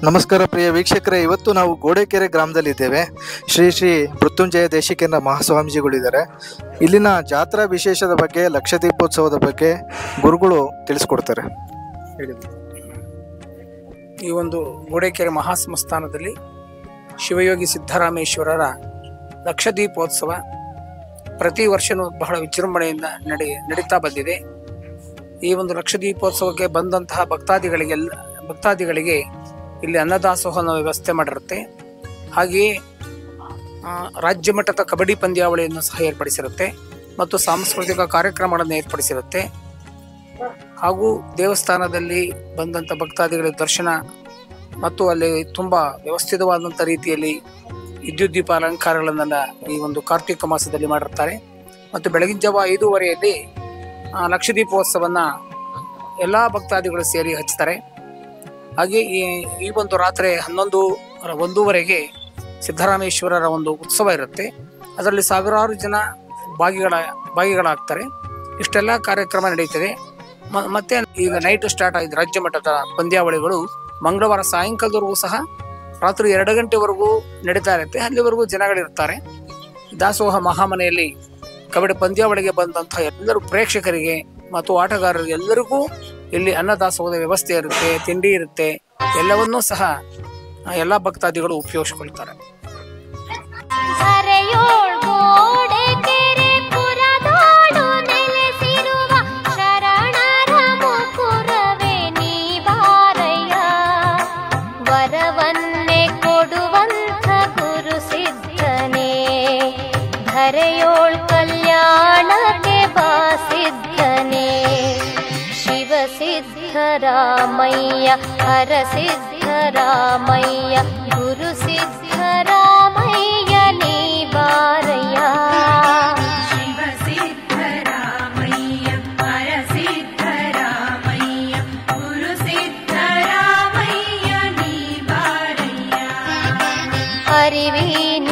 ನಮಸ್ಕಾರ ಪ್ರಿಯ ವೀಕ್ಷಕರೇ, ಇವತ್ತು ನಾವು ಗೋಡೆಕೆರೆ ಗ್ರಾಮದಲ್ಲಿದ್ದೇವೆ. ಶ್ರೀ ಶ್ರೀ ಮೃತ್ಯುಂಜಯ ದೇಶಿಕೇಂದ್ರ ಮಹಾಸ್ವಾಮೀಜಿಗಳಿದ್ದಾರೆ. ಇಲ್ಲಿನ ಜಾತ್ರಾ ವಿಶೇಷದ ಬಗ್ಗೆ, ಲಕ್ಷದೀಪೋತ್ಸವದ ಬಗ್ಗೆ ಗುರುಗಳು ತಿಳಿಸ್ಕೊಡ್ತಾರೆ. ಈ ಒಂದು ಗೋಡೆಕೆರೆ ಮಹಾಸಂಸ್ಥಾನದಲ್ಲಿ ಶಿವಯೋಗಿ ಸಿದ್ದರಾಮೇಶ್ವರರ ಲಕ್ಷದೀಪೋತ್ಸವ ಪ್ರತಿ ವರ್ಷವೂ ಬಹಳ ವಿಜೃಂಭಣೆಯಿಂದ ನಡೀತಾ ಬಂದಿದೆ. ಈ ಒಂದು ಲಕ್ಷದೀಪೋತ್ಸವಕ್ಕೆ ಬಂದಂತಹ ಭಕ್ತಾದಿಗಳಿಗೆ ಇಲ್ಲಿ ಅನ್ನದಾಸೋಹನ ವ್ಯವಸ್ಥೆ ಮಾಡಿರುತ್ತೆ. ಹಾಗೆಯೇ ರಾಜ್ಯ ಮಟ್ಟದ ಕಬಡ್ಡಿ ಪಂದ್ಯಾವಳಿಯನ್ನು ಸಹ ಏರ್ಪಡಿಸಿರುತ್ತೆ ಮತ್ತು ಸಾಂಸ್ಕೃತಿಕ ಕಾರ್ಯಕ್ರಮಗಳನ್ನು ಏರ್ಪಡಿಸಿರುತ್ತೆ. ಹಾಗೂ ದೇವಸ್ಥಾನದಲ್ಲಿ ಬಂದಂಥ ಭಕ್ತಾದಿಗಳ ದರ್ಶನ ಮತ್ತು ಅಲ್ಲಿ ತುಂಬ ವ್ಯವಸ್ಥಿತವಾದಂಥ ರೀತಿಯಲ್ಲಿ ವಿದ್ಯುತ್ ದೀಪ ಅಲಂಕಾರಗಳನ್ನೆಲ್ಲ ಈ ಒಂದು ಕಾರ್ತಿಕ ಮಾಸದಲ್ಲಿ ಮಾಡಿರ್ತಾರೆ. ಮತ್ತು ಬೆಳಗಿನ ಜಾವ 5:30 ಲಕ್ಷದೀಪೋತ್ಸವವನ್ನು ಎಲ್ಲ ಭಕ್ತಾದಿಗಳು ಸೇರಿ ಹಚ್ತಾರೆ. ಹಾಗೆ ಈ ಒಂದು ರಾತ್ರಿ 11:01 ಸಿದ್ದರಾಮೇಶ್ವರರ ಒಂದು ಉತ್ಸವ ಇರುತ್ತೆ. ಅದರಲ್ಲಿ ಸಾವಿರಾರು ಜನ ಭಾಗಿಗಳಾಗ್ತಾರೆ. ಇಷ್ಟೆಲ್ಲ ಕಾರ್ಯಕ್ರಮ ನಡೀತದೆ. ಮತ್ತೆ ಈಗ ನೈಟ್ ಸ್ಟಾರ್ಟ್ ಆಗಿದೆ. ರಾಜ್ಯ ಮಟ್ಟದ ಪಂದ್ಯಾವಳಿಗಳು ಮಂಗಳವಾರ ಸಾಯಂಕಾಲದವರೆಗೂ ಸಹ ರಾತ್ರಿ 2 ಗಂಟೆವರೆಗೂ ನಡೀತಾ ಇರುತ್ತೆ. ಅಲ್ಲಿವರೆಗೂ ಜನಗಳಿರ್ತಾರೆ. ದಾಸೋಹ ಮಹಾಮನೆಯಲ್ಲಿ ಕಬಡ್ಡಿ ಪಂದ್ಯಾವಳಿಗೆ ಬಂದಂತಹ ಎಲ್ಲರೂ ಪ್ರೇಕ್ಷಕರಿಗೆ ಮತ್ತು ಆಟಗಾರರಿಗೆ ಎಲ್ಲರಿಗೂ ಇಲ್ಲಿ ಅನ್ನದಾಸೋಹದ ವ್ಯವಸ್ಥೆ ಇರುತ್ತೆ, ತಿಂಡಿ ಇರುತ್ತೆ. ಎಲ್ಲವನ್ನೂ ಸಹ ಎಲ್ಲ ಭಕ್ತಾದಿಗಳು ಉಪಯೋಗಿಸಿಕೊಳ್ತಾರೆ. ಸಿದ್ದರಾಮಯ್ಯ ಹರ ಸಿದ್ದರಾಮಯ್ಯ ಗುರು ಸಿದ್ದರಾಮಯ್ಯ ನೀ ಬಾರಯ್ಯ. ಶಿವ ಸಿದ್ದರಾಮಯ್ಯ ಹರ ಸಿದ್ದರಾಮಯ್ಯ ಗುರು ಸಿದ್ದರಾಮಯ್ಯ ನೀ ಬಾರಯ್ಯ. ಅರಿವಿನ